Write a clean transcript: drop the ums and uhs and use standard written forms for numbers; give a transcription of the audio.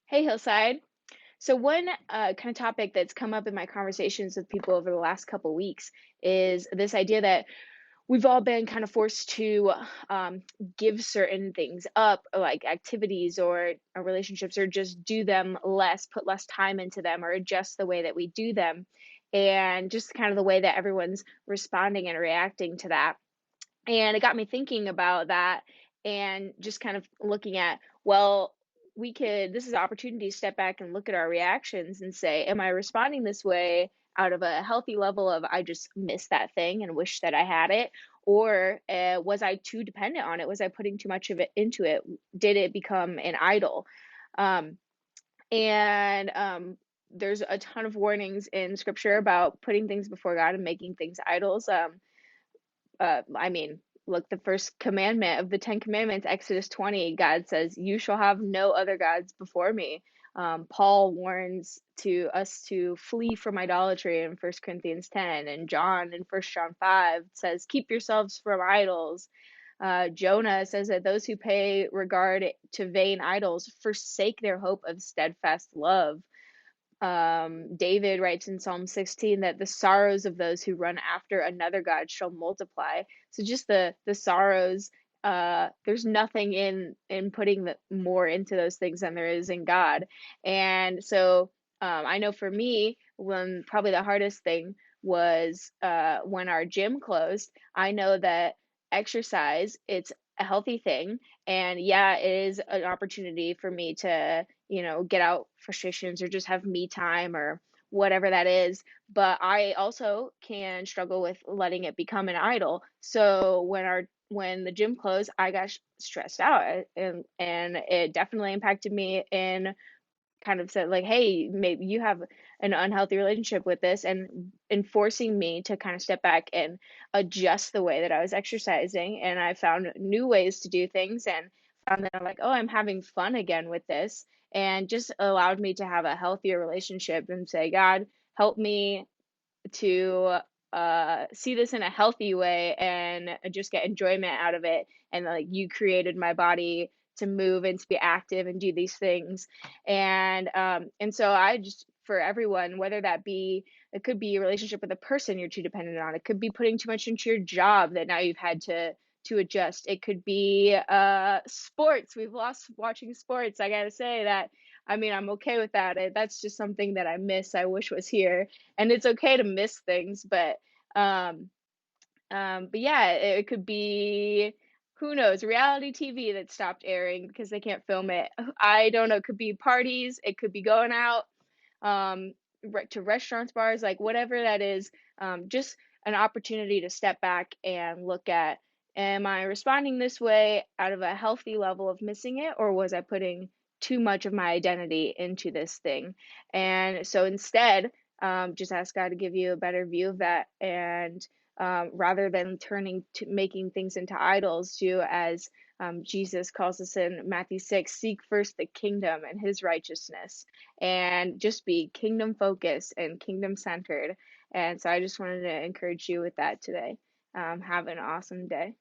Hey, Hillside. So one kind of topic that's come up in my conversations with people over the last couple weeks is this idea that we've all been kind of forced to give certain things up, like activities or relationships, or just do them less, put less time into them, or adjust the way that we do them, and just kind of the way that everyone's responding and reacting to that. And it got me thinking about that and just kind of looking at, well, this is an opportunity to step back and look at our reactions and say, am I responding this way out of a healthy level of I just missed that thing and wish that I had it? Or was I too dependent on it? Was I putting too much of it into it? Did it become an idol? Um, and there's a ton of warnings in scripture about putting things before God and making things idols. I mean, look, the first commandment of the Ten Commandments, Exodus 20, God says, "You shall have no other gods before me." Paul warns to us to flee from idolatry in 1 Corinthians 10, and John in 1 John 5 says, "Keep yourselves from idols." Jonah says that those who pay regard to vain idols forsake their hope of steadfast love. David writes in Psalm 16 that the sorrows of those who run after another God shall multiply. So just the sorrows, there's nothing in putting more into those things than there is in God. And so I know for me, when probably the hardest thing was when our gym closed. I know that exercise, it's a healthy thing, and yeah, it is an opportunity for me to get out frustrations or just have me time or whatever that is. But I also can struggle with letting it become an idol. So when the gym closed, I got stressed out, and it definitely impacted me in kind of said like, hey, maybe you have an unhealthy relationship with this, and forcing me to kind of step back and adjust the way that I was exercising. And I found new ways to do things and found that I'm like, oh, I'm having fun again with this, and just allowed me to have a healthier relationship and say, God, help me to see this in a healthy way and just get enjoyment out of it. And like, you created my body to move and to be active and do these things. And so I just, for everyone, whether that be, it could be a relationship with a person you're too dependent on. It could be putting too much into your job that now you've had to adjust. It could be sports. We've lost watching sports. I gotta say that. I mean, I'm okay with that. That's just something that I miss. I wish was here, and it's okay to miss things. Um, but yeah, it could be, who knows, reality TV that stopped airing because they can't film it. I don't know. It could be parties. It could be going out to restaurants, bars, like whatever that is. Just an opportunity to step back and look at, am I responding this way out of a healthy level of missing it, or was I putting too much of my identity into this thing? And so instead, just ask God to give you a better view of that, and rather than turning to making things into idols, do as Jesus calls us in Matthew 6, seek first the kingdom and his righteousness, and just be kingdom focused and kingdom centered. And so I just wanted to encourage you with that today. Have an awesome day.